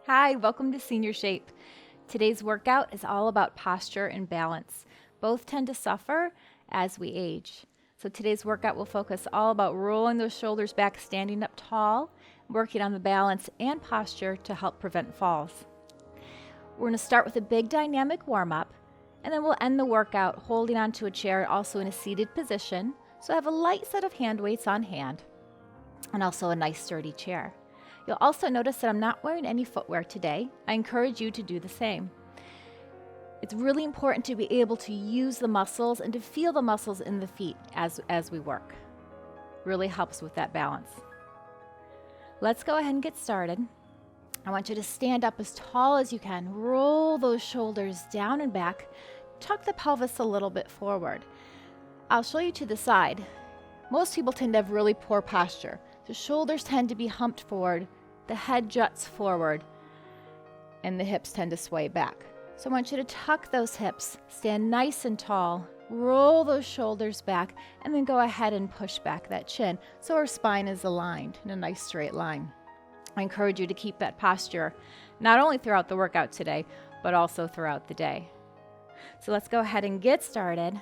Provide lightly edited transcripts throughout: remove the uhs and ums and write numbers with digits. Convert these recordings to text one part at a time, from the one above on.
Hi, welcome to SeniorShape. Today's workout is all about posture and balance. Both tend to suffer as we age. So today's workout will focus all about rolling those shoulders back, standing up tall, working on the balance and posture to help prevent falls. We're going to start with a big dynamic warm-up, and then we'll end the workout holding onto a chair, also in a seated position. So have a light set of hand weights on hand, and also a nice sturdy chair. You'll also notice that I'm not wearing any footwear today. I encourage you to do the same. It's really important to be able to use the muscles and to feel the muscles in the feet as we work. Really helps with that balance. Let's go ahead and get started. I want you to stand up as tall as you can. Roll those shoulders down and back. Tuck the pelvis a little bit forward. I'll show you to the side. Most people tend to have really poor posture. The shoulders tend to be humped forward, the head juts forward, and the hips tend to sway back. So I want you to tuck those hips, stand nice and tall, roll those shoulders back, and then go ahead and push back that chin so our spine is aligned in a nice straight line. I encourage you to keep that posture not only throughout the workout today, but also throughout the day. So let's go ahead and get started.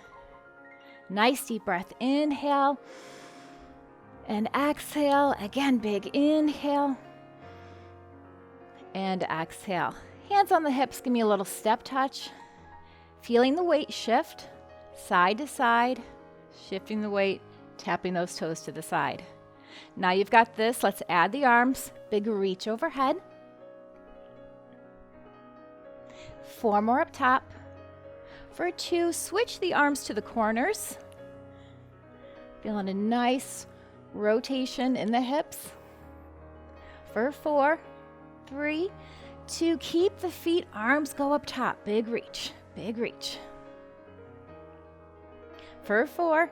Nice deep breath, inhale. And exhale, again, big inhale and exhale. Hands on the hips, give me a little step touch. Feeling the weight shift, side to side, shifting the weight, tapping those toes to the side. Now you've got this, let's add the arms, big reach overhead. 4 more up top. For 2, switch the arms to the corners. Feeling a nice rotation in the hips. For 4, 3, 2, keep the feet, arms go up top. Big reach, big reach. For 4,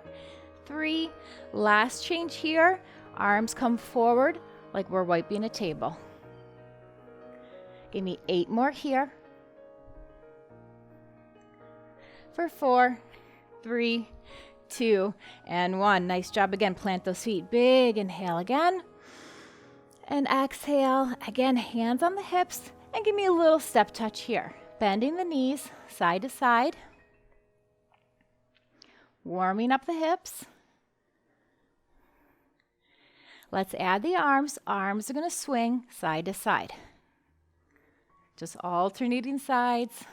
3, last change here. Arms come forward like we're wiping a table. Give me 8 more here. For 4, 3, 2, and 1. Nice job again. Plant those feet. Big inhale again. And exhale. Again, hands on the hips. And give me a little step touch here. Bending the knees side to side. Warming up the hips. Let's add the arms. Arms are going to swing side to side. Just alternating sides.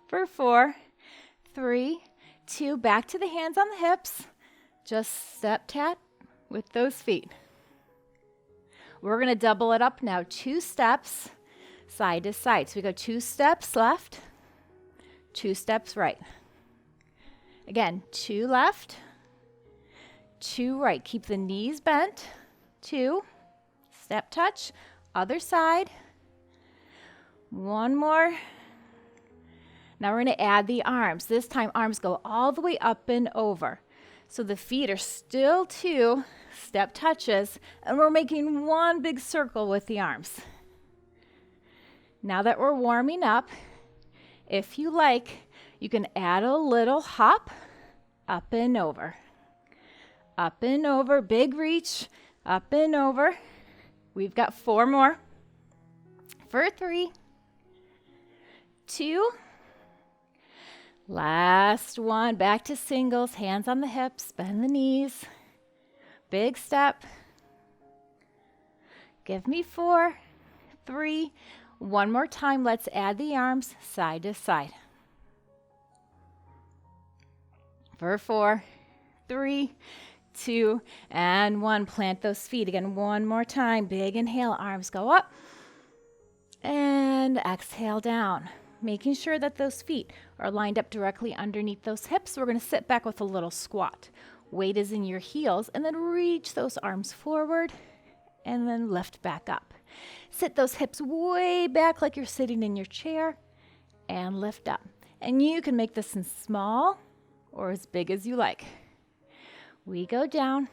For 4, 3, 2, back to the hands on the hips. Just step tap with those feet. We're going to double it up now. 2 steps side to side. So we go 2 steps left, 2 steps right. Again, 2 left, 2 right. Keep the knees bent. 2, step touch, other side. 1 more. Now we're going to add the arms. This time arms go all the way up and over. So the feet are still 2 step touches, and we're making 1 big circle with the arms. Now that we're warming up, if you like, you can add a little hop, up and over. Up and over, big reach, up and over. We've got 4 more. For 3, 2, last one, back to singles, hands on the hips, bend the knees, big step. Give me 4, 3, 1 more time. Let's add the arms side to side. For 4, 3, 2, and 1. Plant those feet again 1 more time. Big inhale, arms go up, and exhale down. Making sure that those feet are lined up directly underneath those hips. We're going to sit back with a little squat. Weight is in your heels, and then reach those arms forward, and then lift back up. Sit those hips way back like you're sitting in your chair, and lift up. And you can make this in small or as big as you like. We go down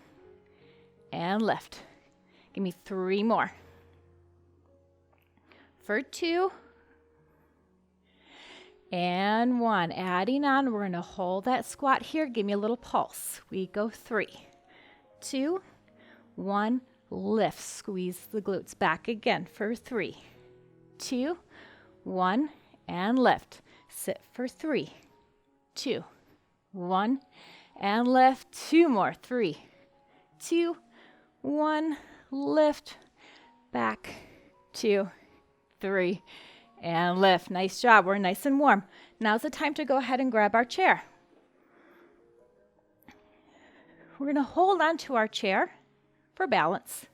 and lift. Give me 3 more. For 2, and 1. Adding on, we're going to hold that squat here. Give me a little pulse. We go 3, 2, 1. lift, squeeze the glutes back again for 3, 2, 1, and lift. Sit for 3, 2, 1, and lift. 2 more. 3, 2, 1, lift, back, 2, 3, and lift. Nice job. We're nice and warm. Now's the time to go ahead and grab our chair. We're going to hold on to our chair for balance.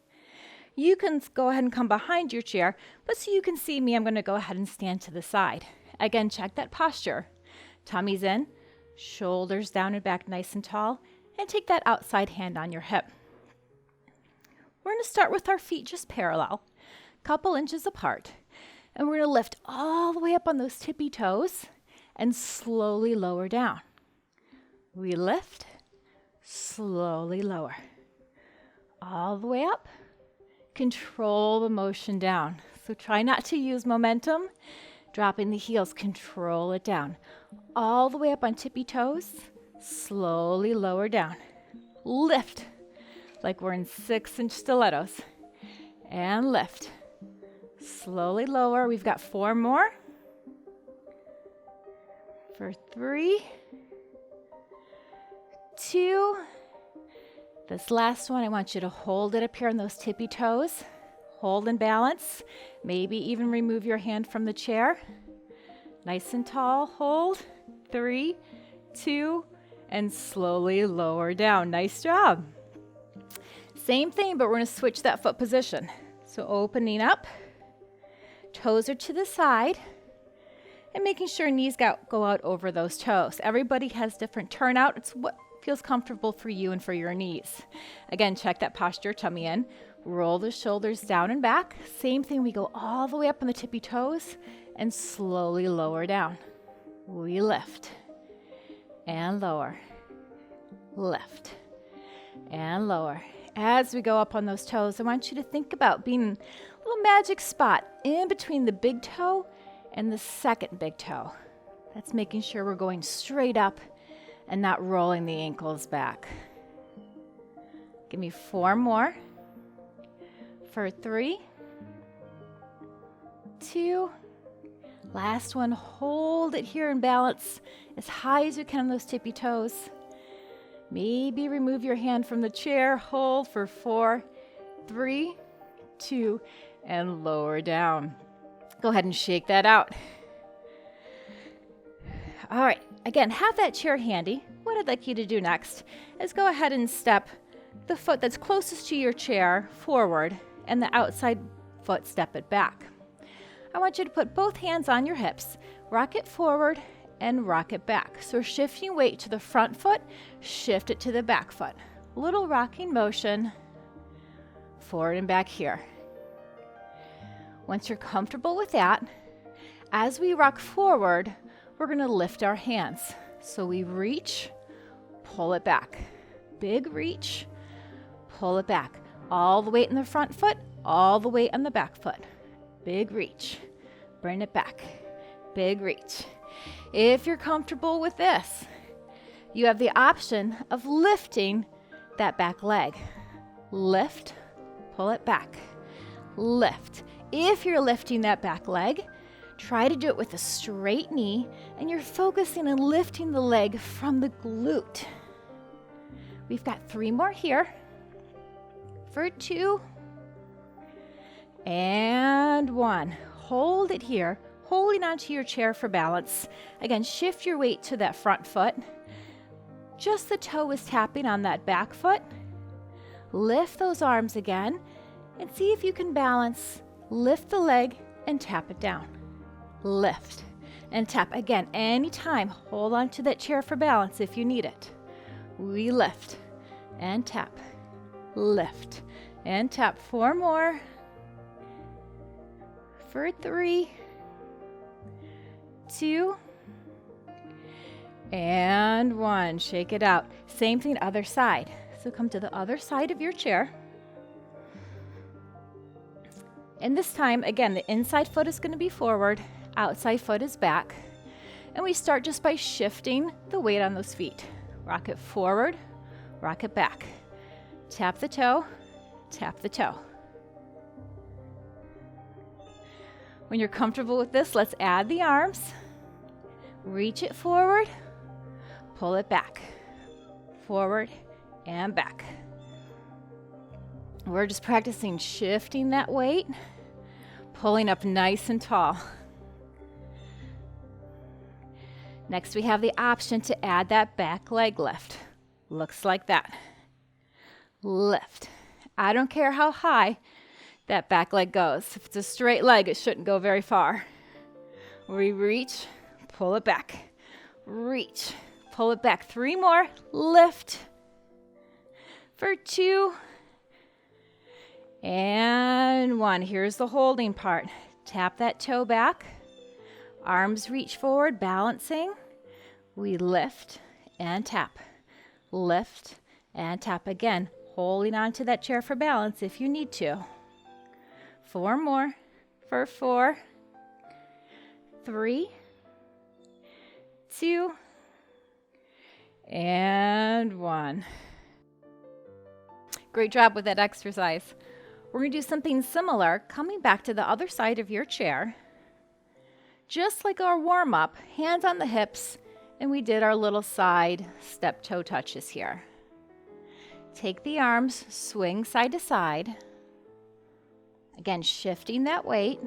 You can go ahead and come behind your chair, but so you can see me, I'm going to go ahead and stand to the side. Again, check that posture. Tummy's in, shoulders down and back nice and tall, and take that outside hand on your hip. We're going to start with our feet just parallel, couple inches apart, and we're going to lift all the way up on those tippy toes and slowly lower down. We lift, slowly lower, all the way up. Control the motion down. So try not to use momentum. Dropping the heels, control it down. All the way up on tippy toes, slowly lower down. Lift, like we're in 6-inch stilettos. And lift. Slowly lower. We've got 4 more. For 3, 2. This last one, I want you to hold it up here on those tippy toes. Hold and balance. Maybe even remove your hand from the chair. Nice and tall. Hold. 3, 2, and slowly lower down. Nice job. Same thing, but we're going to switch that foot position. So opening up. Toes are to the side. And making sure knees go out over those toes. Everybody has different turnout. It's what feels comfortable for you and for your knees. Again, check that posture, tummy in. Roll the shoulders down and back. Same thing, we go all the way up on the tippy toes and slowly lower down. We lift and lower, lift and lower. As we go up on those toes, I want you to think about being a little magic spot in between the big toe and the second big toe. That's making sure we're going straight up and not rolling the ankles back. Give me 4 more. For 3, 2, last one. Hold it here and balance as high as you can on those tippy toes. Maybe remove your hand from the chair. Hold for 4, 3, 2, and lower down. Go ahead and shake that out. All right. Again, have that chair handy. What I'd like you to do next is go ahead and step the foot that's closest to your chair forward and the outside foot step it back. I want you to put both hands on your hips, rock it forward and rock it back. So we're shifting weight to the front foot, shift it to the back foot. Little rocking motion, forward and back here. Once you're comfortable with that, as we rock forward, we're going to lift our hands. So we reach, pull it back. Big reach, pull it back. All the weight in the front foot, all the weight on the back foot. Big reach, bring it back. Big reach. If you're comfortable with this, you have the option of lifting that back leg. Lift, pull it back. Lift. If you're lifting that back leg, try to do it with a straight knee, and you're focusing on lifting the leg from the glute. We've got 3 more here. For 2, and 1. Hold it here, holding onto your chair for balance. Again, shift your weight to that front foot. Just the toe is tapping on that back foot. Lift those arms again, and see if you can balance. Lift the leg and tap it down. Lift and tap. Again, anytime, hold on to that chair for balance if you need it. We lift and tap. Lift and tap. 4 more. For 3, 2, and 1. Shake it out. Same thing, other side. So come to the other side of your chair. And this time, again, the inside foot is going to be forward, outside foot is back. And we start just by shifting the weight on those feet. Rock it forward, rock it back. Tap the toe, tap the toe. When you're comfortable with this, let's add the arms. Reach it forward, pull it back, forward and back. We're just practicing shifting that weight, pulling up nice and tall. Next, we have the option to add that back leg lift. Looks like that. Lift. I don't care how high that back leg goes. If it's a straight leg, it shouldn't go very far. We reach, pull it back. Reach, pull it back. 3 more. Lift. For 2. And 1. Here's the holding part. Tap that toe back. Arms reach forward, balancing. We lift and tap. Lift and tap again, holding onto that chair for balance if you need to. 4 more for 4, 3, 2, and 1. Great job with that exercise. We're going to do something similar, coming back to the other side of your chair. Just like our warm-up, hands on the hips, and we did our little side step toe touches here. Take the arms, swing side to side. Again, shifting that weight.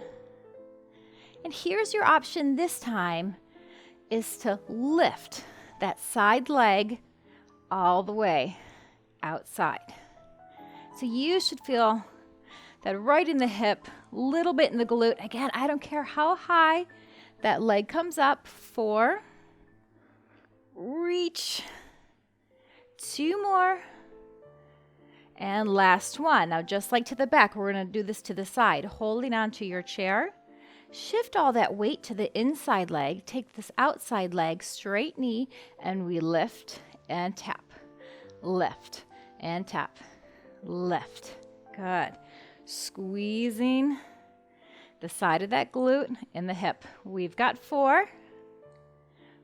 And here's your option this time, is to lift that side leg all the way outside. So you should feel that right in the hip, little bit in the glute. Again, I don't care how high that leg comes up. 4, reach, 2 more, and last one. Now, just like to the back, we're going to do this to the side, holding onto your chair. Shift all that weight to the inside leg. Take this outside leg, straight knee, and we lift and tap. Lift and tap. Lift. Good. Squeezing the side of that glute and the hip. We've got 4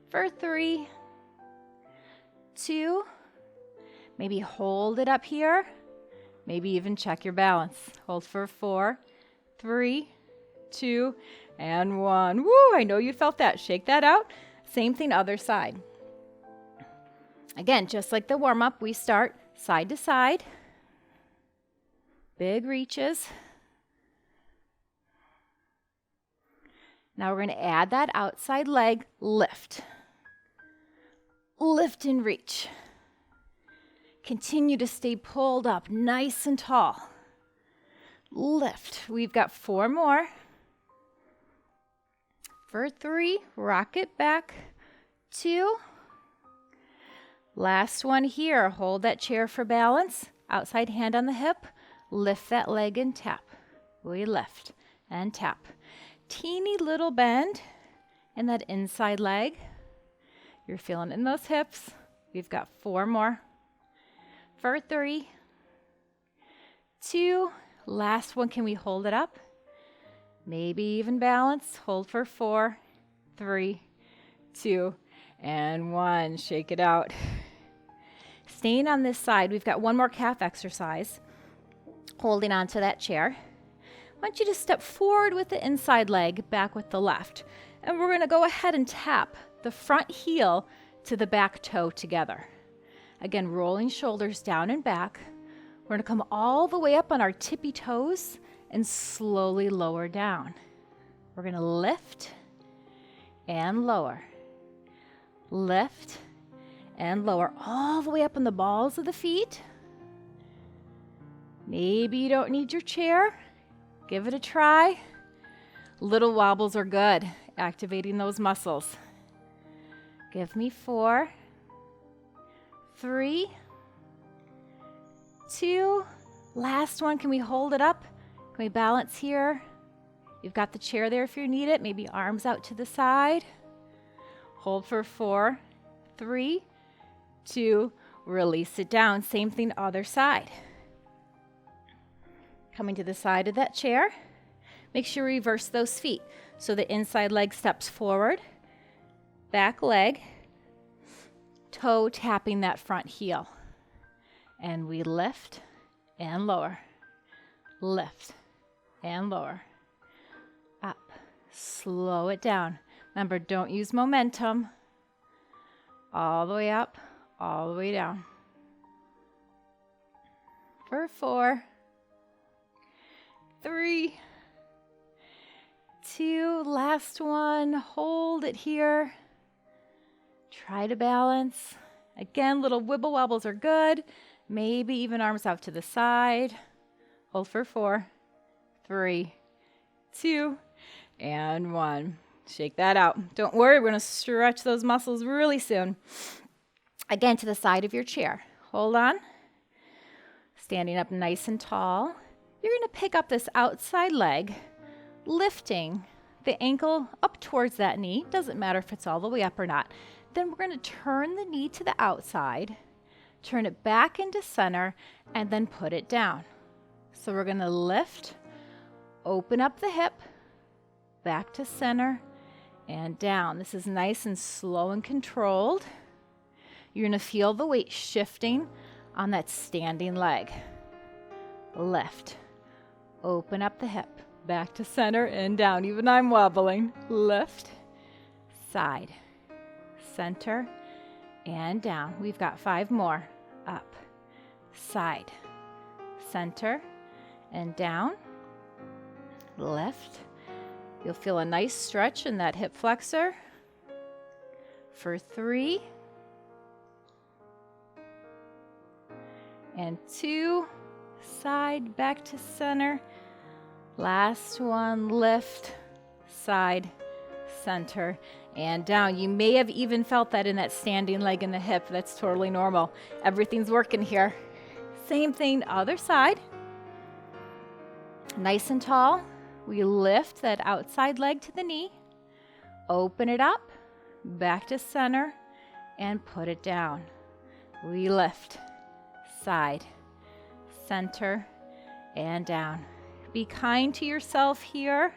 for 3, 2, maybe hold it up here, maybe even check your balance. Hold for 4, 3, 2, and 1. Woo, I know you felt that. Shake that out. Same thing, other side. Again, just like the warm-up, we start side to side. Big reaches. Now we're going to add that outside leg lift. Lift and reach. Continue to stay pulled up nice and tall. Lift. We've got 4 more. For 3, rock it back. 2. Last one here. Hold that chair for balance. Outside hand on the hip. Lift that leg and tap. We lift and tap. Teeny little bend in that inside leg. You're feeling in those hips. We've got 4 more. For 3, 2, last one. Can we hold it up? Maybe even balance. Hold for 4, 3, 2, and 1. Shake it out. Staying on this side, we've got one more calf exercise. Holding onto that chair. I want you to step forward with the inside leg, back with the left. And we're going to go ahead and tap the front heel to the back toe together. Again, rolling shoulders down and back. We're going to come all the way up on our tippy toes and slowly lower down. We're going to lift and lower. Lift and lower all the way up on the balls of the feet. Maybe you don't need your chair. Give it a try. Little wobbles are good, activating those muscles. Give me 4, 3, 2. Last one. Can we hold it up? Can we balance here? You've got the chair there if you need it. Maybe arms out to the side. Hold for 4, 3, 2. Release it down. Same thing, other side. Coming to the side of that chair. Make sure you reverse those feet. So the inside leg steps forward, back leg, toe tapping that front heel. And we lift and lower. lift, and lower, up, slow it down. Remember, don't use momentum. All the way up, all the way down. For 4, 3, 2, last one. Hold it here. Try to balance. Again, little wibble wobbles are good. Maybe even arms out to the side. Hold for 4, 3, 2, and 1. Shake that out. Don't worry, we're going to stretch those muscles really soon. Again, to the side of your chair. Hold on. Standing up nice and tall. You're going to pick up this outside leg, lifting the ankle up towards that knee. Doesn't matter if it's all the way up or not. Then we're going to turn the knee to the outside, turn it back into center, and then put it down. So we're going to lift, open up the hip, back to center, and down. This is nice and slow and controlled. You're going to feel the weight shifting on that standing leg. Lift, open up the hip, back to center and down. Even I'm wobbling. Lift, side, center, and down. We've got 5 more. Up, side, center, and down. Lift. You'll feel a nice stretch in that hip flexor. For 3, and 2, side, back to center. Last one, lift, side, center, and down. You may have even felt that in that standing leg and the hip. That's totally normal. Everything's working here. Same thing, other side. Nice and tall. We lift that outside leg to the knee, open it up, back to center, and put it down. We lift, side, center, and down. Be kind to yourself here.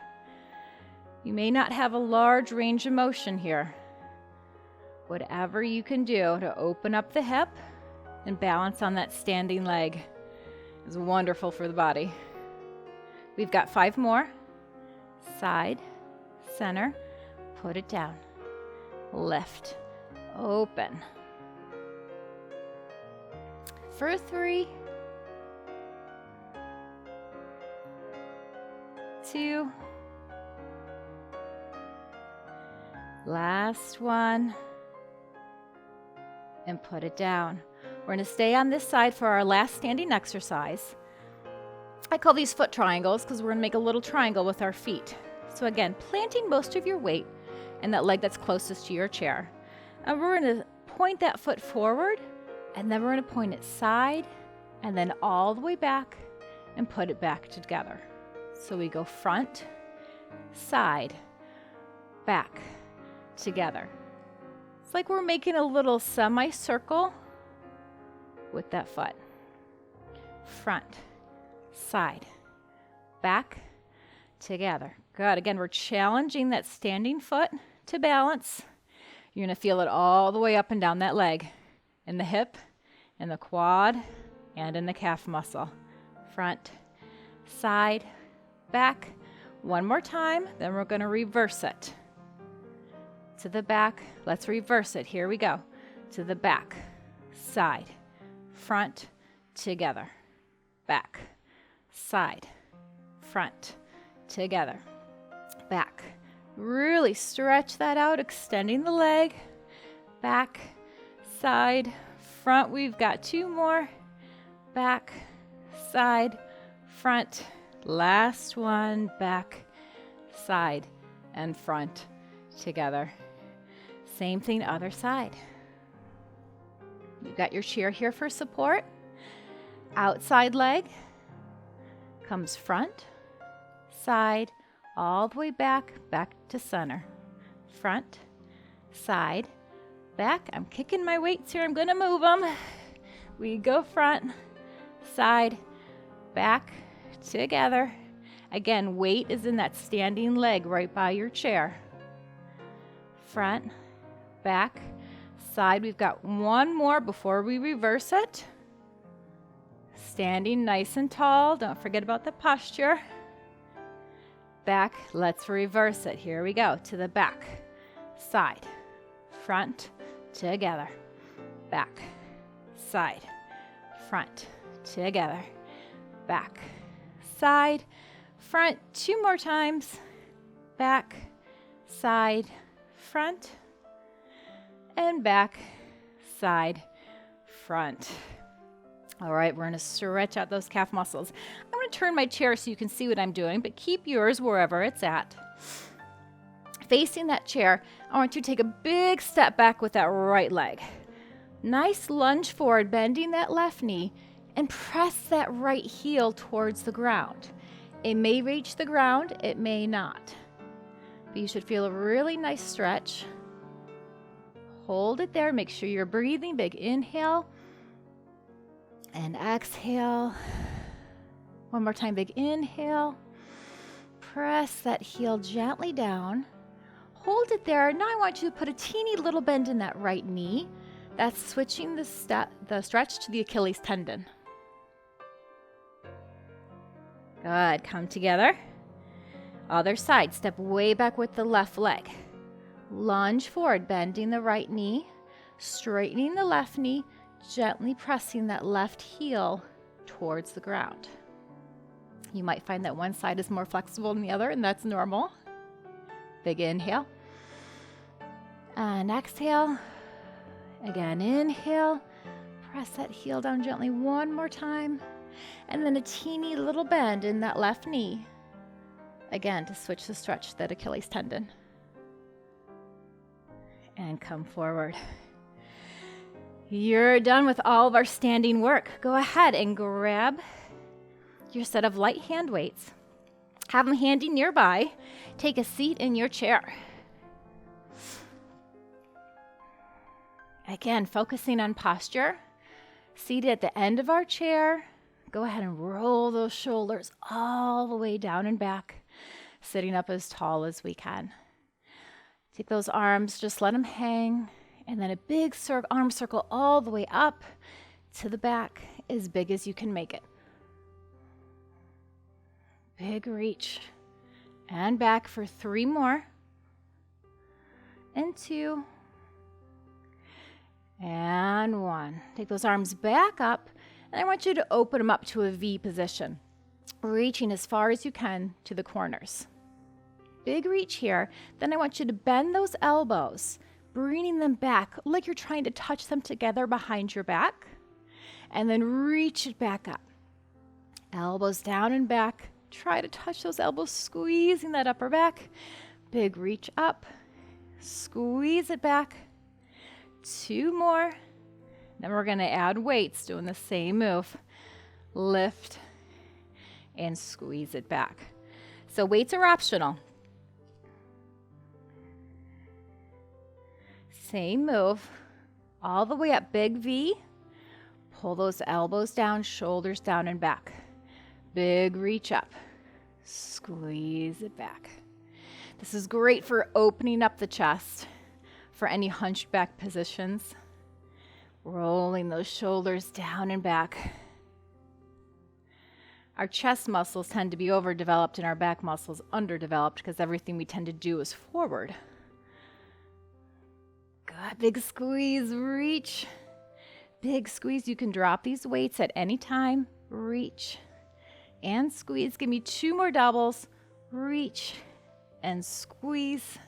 You may not have a large range of motion here. Whatever you can do to open up the hip and balance on that standing leg is wonderful for the body. We've got 5 more. Side, center, put it down. Lift, open. For 3, 2, last one, and put it down. We're going to stay on this side for our last standing exercise. I call these foot triangles because we're going to make a little triangle with our feet. So again, planting most of your weight in that leg that's closest to your chair. And we're going to point that foot forward, and then we're going to point it side, and then all the way back, and put it back together. So we go front, side, back, together. It's like we're making a little semicircle with that foot. Front, side, back, together. Good. Again, we're challenging that standing foot to balance. You're going to feel it all the way up and down that leg, in the hip, in the quad, and in the calf muscle. Front, side, back. One more time, then we're going to reverse it. To the back. Let's reverse it. Here we go. To the back, side, front, together. Back, side, front, together. Back. Really stretch that out, extending the leg. Back, side, front. We've got 2 more. Back, side, front. Last one. Back, side, and front together. Same thing, other side. You've got your chair here for support. Outside leg comes front, side, all the way back, back to center. Front, side, back. I'm kicking my weights here. I'm going to move them. We go front, side, back, together. Again, weight is in that standing leg right by your chair. Front, back, side. We've got 1 more before we reverse it. Standing nice and tall. Don't forget about the posture. Back. Let's reverse it. Here we go. To the back. Side. Front. Together. Back. Side. Front. Together. Back. Side. Front. 2 more times. Back. Side. Front. And back. Side. Front. All right, we're going to stretch out those calf muscles. I'm going to turn my chair so you can see what I'm doing, but keep yours wherever it's at. Facing that chair, I want you to take a big step back with that right leg. Nice lunge forward, bending that left knee, and press that right heel towards the ground. It may reach the ground, it may not. But you should feel a really nice stretch. Hold it there, make sure you're breathing. Big inhale. And exhale. One more time, big inhale. Press that heel gently down. Hold it there. Now I want you to put a teeny little bend in that right knee. That's switching the stretch to the Achilles tendon. Good. Come together. Other side. Step way back with the left leg. Lunge forward, bending the right knee, straightening the left knee, gently pressing that left heel towards the ground. You might find that one side is more flexible than the other, and that's normal. Big inhale. And exhale. Again, inhale. Press that heel down gently one more time. And then a teeny little bend in that left knee. Again, to switch the stretch to that Achilles tendon. And come forward. You're done with all of our standing work. Go ahead and grab your set of light hand weights. Have them handy nearby. Take a seat in your chair. Again, focusing on posture. Seated at the end of our chair. Go ahead and roll those shoulders all the way down and back, sitting up as tall as we can. Take those arms, just let them hang. And then a big arm circle all the way up to the back, as big as you can make it. Big reach. And back for 3 more. And 2. And 1. Take those arms back up, and I want you to open them up to a V position, reaching as far as you can to the corners. Big reach here. Then I want you to bend those elbows, bringing them back like you're trying to touch them together behind your back, and then reach it back up. Elbows down and back. Try to touch those elbows, squeezing that upper back. Big reach up. Squeeze it back. 2 more. Then we're going to add weights, doing the same move. Lift and squeeze it back. So weights are optional. Same move, all the way up, big V. Pull those elbows down, shoulders down and back. Big reach up, squeeze it back. This is great for opening up the chest, for any hunched back positions. Rolling those shoulders down and back. Our chest muscles tend to be overdeveloped and our back muscles underdeveloped because everything we tend to do is forward. Good, big squeeze, reach. Big squeeze. You can drop these weights at any time. Reach and squeeze. Give me 2 more doubles. Reach and squeeze.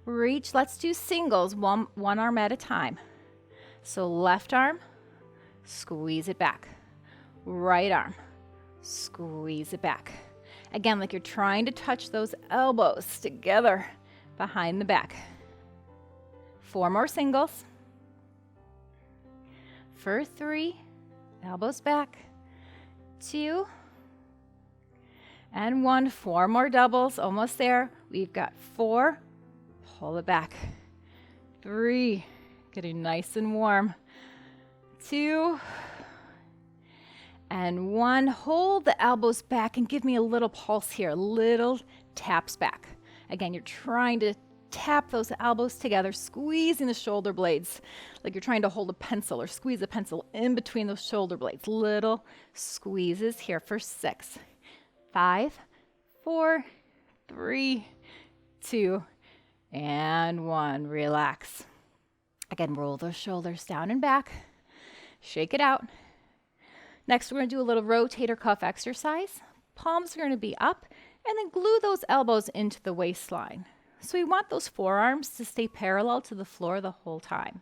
Reach. Let's do singles, one arm at a time. So left arm, squeeze it back. Right arm, squeeze it back. Again, like you're trying to touch those elbows together behind the back. 4 more singles. For 3, elbows back. 2 and 1. 4 more doubles, almost there. We've got 4. Pull it back. 3, getting nice and warm. 2 and 1. Hold the elbows back and give me a little pulse here, little taps back. Again, you're trying to tap those elbows together, squeezing the shoulder blades like you're trying to hold a pencil or squeeze a pencil in between those shoulder blades. Little squeezes here for 6, 5, 4, 3, 2, and 1. Relax. Again, roll those shoulders down and back. Shake it out. Next, we're going to do a little rotator cuff exercise. Palms are going to be up, and then glue those elbows into the waistline. So we want those forearms to stay parallel to the floor the whole time.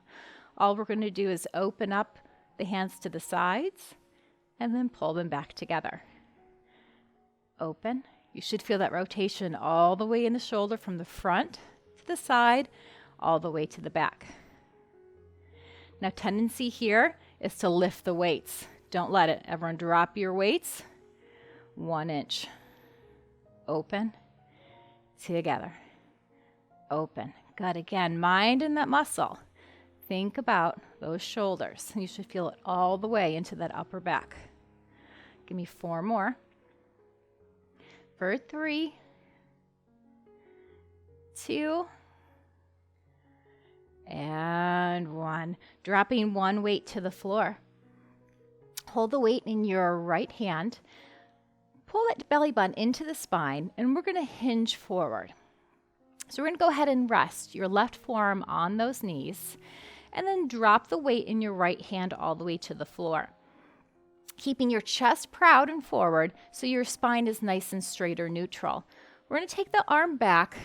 All we're going to do is open up the hands to the sides and then pull them back together. Open. You should feel that rotation all the way in the shoulder from the front to the side, all the way to the back. Now, tendency here is to lift the weights. Don't let it. Everyone drop your weights. 1 inch. Open. Together. Open. Good. Again, mind in that muscle. Think about those shoulders. You should feel it all the way into that upper back. Give me 4 more. For 3, 2, and 1. Dropping one weight to the floor. Hold the weight in your right hand. Pull that belly button into the spine, and we're going to hinge forward. So we're going to go ahead and rest your left forearm on those knees, and then drop the weight in your right hand all the way to the floor. Keeping your chest proud and forward so your spine is nice and straight or neutral. We're going to take the arm back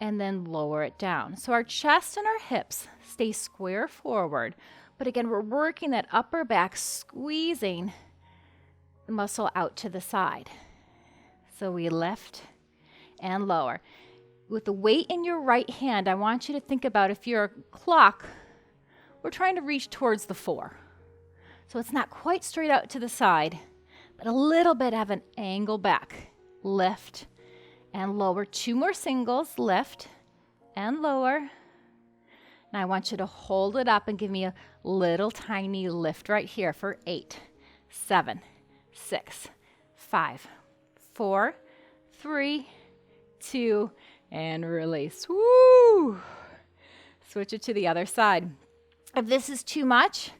and then lower it down. So our chest and our hips stay square forward, but again, we're working that upper back, squeezing the muscle out to the side. So we lift and lower. With the weight in your right hand, I want you to think about if you're a clock, we're trying to reach towards the 4. So it's not quite straight out to the side, but a little bit of an angle back. Lift and lower. 2 more singles. Lift and lower. And I want you to hold it up and give me a little tiny lift right here for 8, 7, 6, 5, 4, 3, 2, and release. Woo! Switch it to the other side. If this is too much,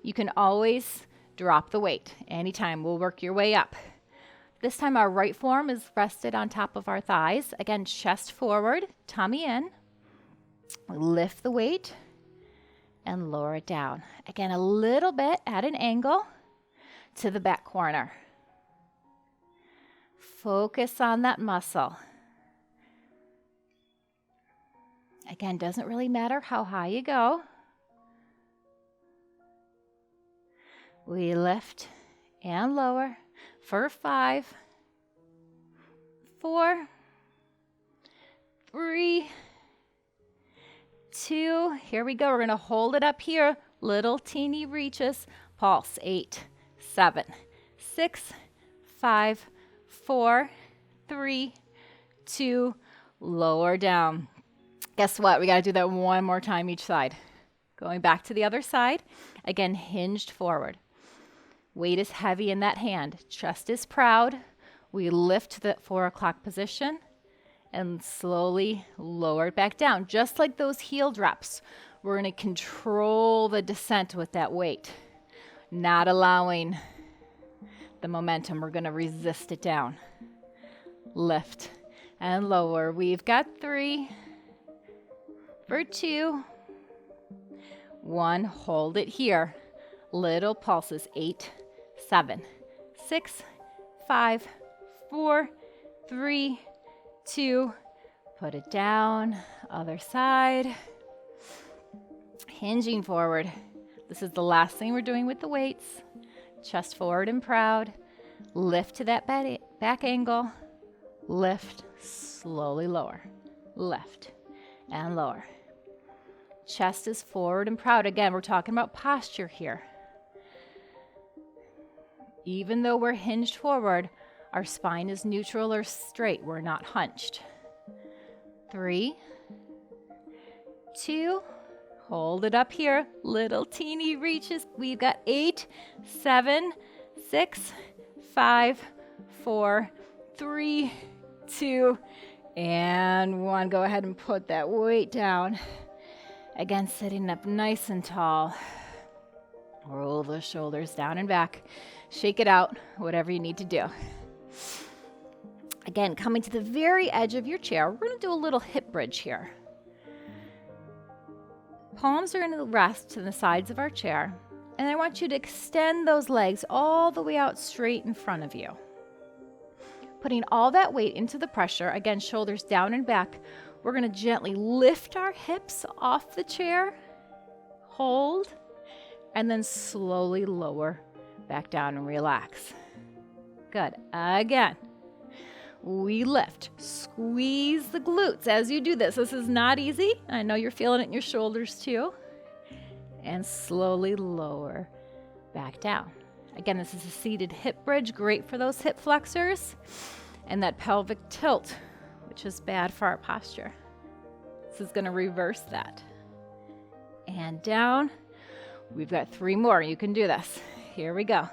you can always drop the weight. Anytime, we'll work your way up. This time our right forearm is rested on top of our thighs. Again, chest forward, tummy in. Lift the weight and lower it down. Again, a little bit at an angle to the back corner. Focus on that muscle. Again, doesn't really matter how high you go. We lift and lower for 5, 4, 3, 2. Here we go. We're going to hold it up here. Little teeny reaches. Pulse. 8, 7, 6, 5, 4, 3, 2. Lower down. Guess what? We got to do that one more time each side. Going back to the other side. Again, hinged forward. Weight is heavy in that hand. Chest is proud. We lift to the 4 o'clock position and slowly lower it back down. Just like those heel drops, we're going to control the descent with that weight. Not allowing the momentum. We're going to resist it down. Lift and lower. We've got 3 for 2. 1. Hold it here. Little pulses. 8, 7, 6, 5, 4, 3, 2. Put it down. Other side. Hinging forward. This is the last thing we're doing with the weights. Chest forward and proud. Lift to that back angle. Lift. Slowly lower. Lift and lower. Chest is forward and proud. Again, we're talking about posture here. Even though we're hinged forward, our spine is neutral or straight. We're not hunched. 3, 2, hold it up here. Little teeny reaches. We've got 8, 7, 6, 5, 4, 3, 2, And 1. Go ahead and put that weight down. Again, sitting up nice and tall. Roll the shoulders down and back. Shake it out, whatever you need to do. Again, coming to the very edge of your chair, we're going to do a little hip bridge here. Palms are going to rest to the sides of our chair, and I want you to extend those legs all the way out straight in front of you. Putting all that weight into the pressure, again, shoulders down and back, we're going to gently lift our hips off the chair, hold, and then slowly lower back down and relax. Good. Again. We lift, squeeze the glutes as you do this. This is not easy. I know you're feeling it in your shoulders too. And slowly lower back down. Again, this is a seated hip bridge, great for those hip flexors and that pelvic tilt, which is bad for our posture. This is going to reverse that. And down. We've got 3 more. You can do this. Here we go.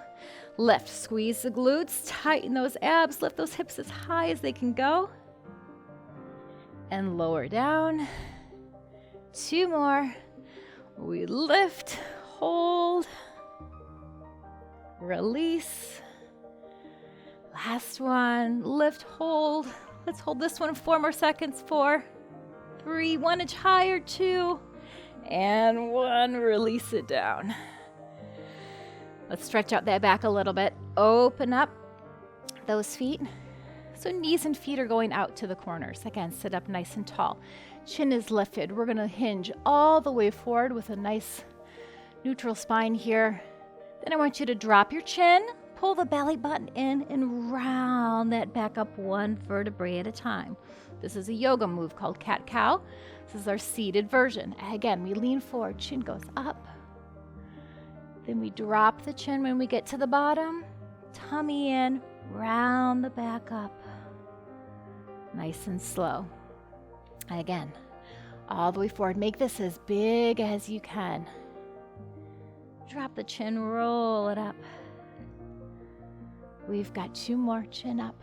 Lift, squeeze the glutes, tighten those abs, lift those hips as high as they can go. And lower down. 2 more. We lift, hold, release. Last one, lift, hold. Let's hold this one 4 more seconds. 4, 3, 1 inch higher, 2, and 1, release it down. Let's stretch out that back a little bit. Open up those feet. So knees and feet are going out to the corners. Again, sit up nice and tall. Chin is lifted. We're going to hinge all the way forward with a nice neutral spine here. Then I want you to drop your chin, pull the belly button in, and round that back up 1 vertebrae at a time. This is a yoga move called cat-cow. This is our seated version. Again, we lean forward, chin goes up. Then we drop the chin when we get to the bottom, tummy in, round the back up. Nice and slow. And again, all the way forward. Make this as big as you can. Drop the chin, roll it up. We've got 2 more, chin up.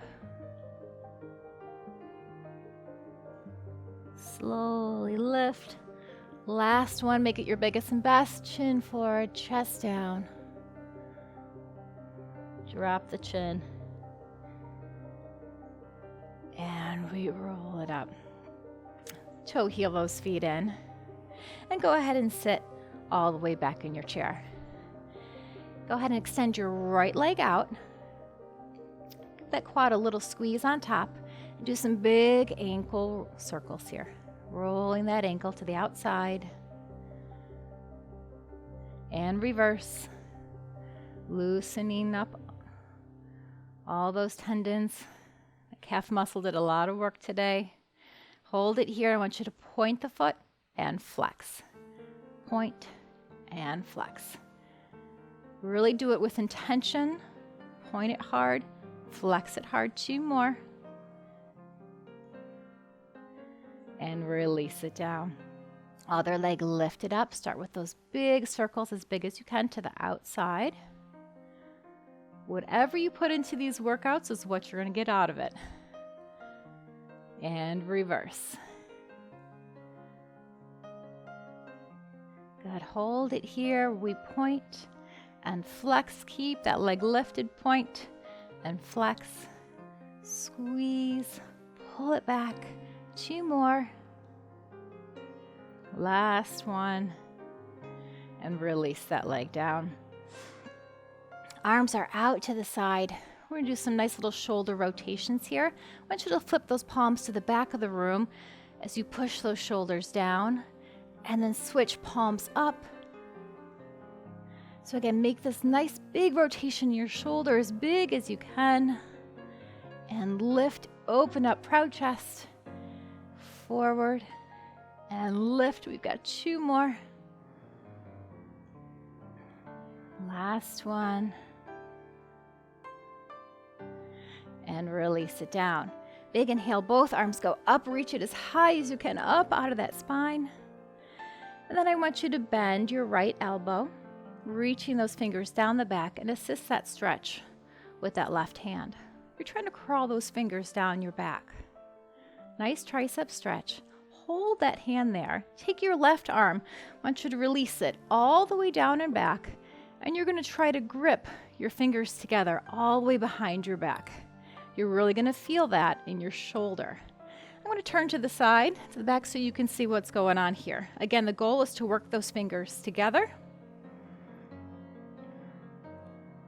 Slowly lift. Last one, make it your biggest and best. Chin forward, chest down. Drop the chin. And we roll it up. Toe heel those feet in. And go ahead and sit all the way back in your chair. Go ahead and extend your right leg out. Give that quad a little squeeze on top. And do some big ankle circles here. Rolling that ankle to the outside. And reverse. Loosening up all those tendons. The calf muscle did a lot of work today. Hold it here. I want you to point the foot and flex. Point and flex. Really do it with intention. Point it hard. Flex it hard. 2 more. And release it down. Other leg lifted up. Start with those big circles, as big as you can, to the outside. Whatever you put into these workouts is what you're going to get out of it. And reverse. Good. Hold it here. We point and flex. Keep that leg lifted. Point and flex. Squeeze. Pull it back. 2 more. Last one. And release that leg down. Arms are out to the side. We're going to do some nice little shoulder rotations here. I want you to flip those palms to the back of the room as you push those shoulders down. And then switch palms up. So again, make this nice big rotation in your shoulder as big as you can. And lift, open up, proud chest. Forward and lift. We've got 2 more. Last one. And release it down. Big inhale, both arms go up, reach it as high as you can, up out of that spine. And then I want you to bend your right elbow, reaching those fingers down the back, and assist that stretch with that left hand. You're trying to crawl those fingers down your back. Nice tricep stretch. Hold that hand there. Take your left arm. I want you to release it all the way down and back. And you're going to try to grip your fingers together all the way behind your back. You're really going to feel that in your shoulder. I'm going to turn to the side, to the back, so you can see what's going on here. Again, the goal is to work those fingers together.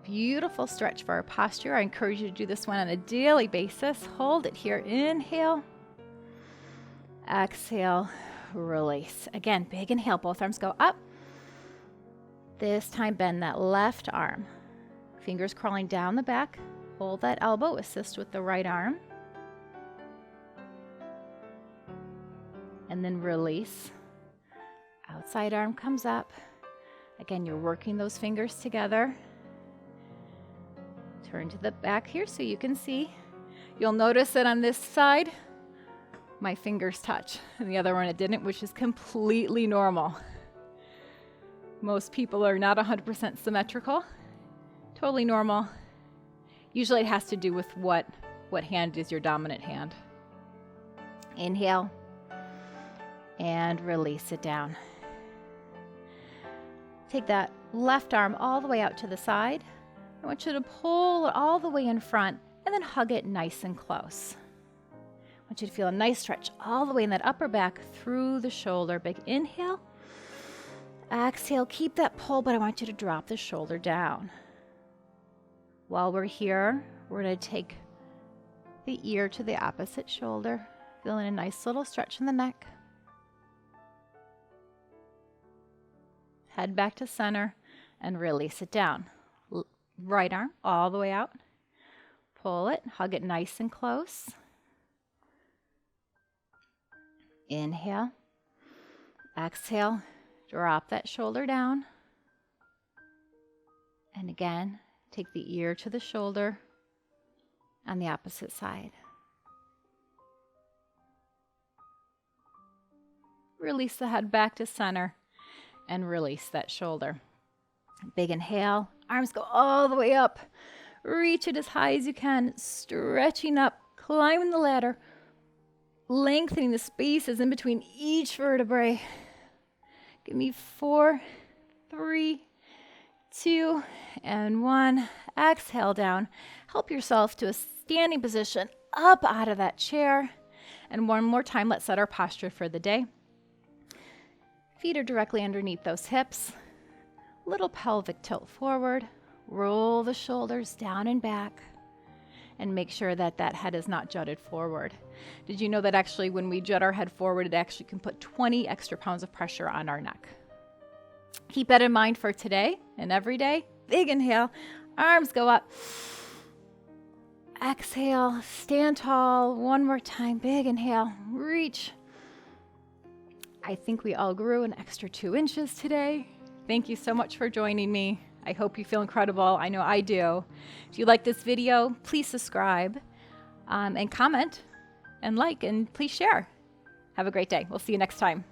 Beautiful stretch for our posture. I encourage you to do this one on a daily basis. Hold it here. Inhale. Exhale. Release. Again, big inhale. Both arms go up. This time, bend that left arm. Fingers crawling down the back. Hold that elbow. Assist with the right arm. And then release. Outside arm comes up. Again, you're working those fingers together. Turn to the back here so you can see. You'll notice that on this side, my fingers touch, and the other one it didn't, which is completely normal. Most people are not 100% symmetrical. Totally normal. Usually it has to do with what hand is your dominant hand. Inhale. And release it down. Take that left arm all the way out to the side. I want you to pull it all the way in front and then hug it nice and close. I want you to feel a nice stretch all the way in that upper back through the shoulder. Big inhale. Exhale, keep that pull, but I want you to drop the shoulder down. While we're here, we're going to take the ear to the opposite shoulder, feeling a nice little stretch in the neck. Head back to center and release it down. Right arm all the way out. Pull it, hug it nice and close. Inhale. Exhale. Drop that shoulder down. And again, take the ear to the shoulder on the opposite side. Release the head back to center and release that shoulder. Big inhale. Arms go all the way up. Reach it as high as you can. Stretching up, climbing the ladder, lengthening the spaces in between each vertebrae. Give me 4, 3, 2, and 1. Exhale down. Help yourself to a standing position up out of that chair. And one more time, let's set our posture for the day. Feet are directly underneath those hips. Little pelvic tilt forward. Roll the shoulders down and back. And make sure that that head is not jutted forward. Did you know that actually when we jut our head forward, it actually can put 20 extra pounds of pressure on our neck? Keep that in mind for today and every day. Big inhale. Arms go up. Exhale. Stand tall. One more time. Big inhale. Reach. I think we all grew an extra 2 inches today. Thank you so much for joining me. I hope you feel incredible. I know I do. If you like this video, please subscribe and comment and like, and please share. Have a great day. We'll see you next time.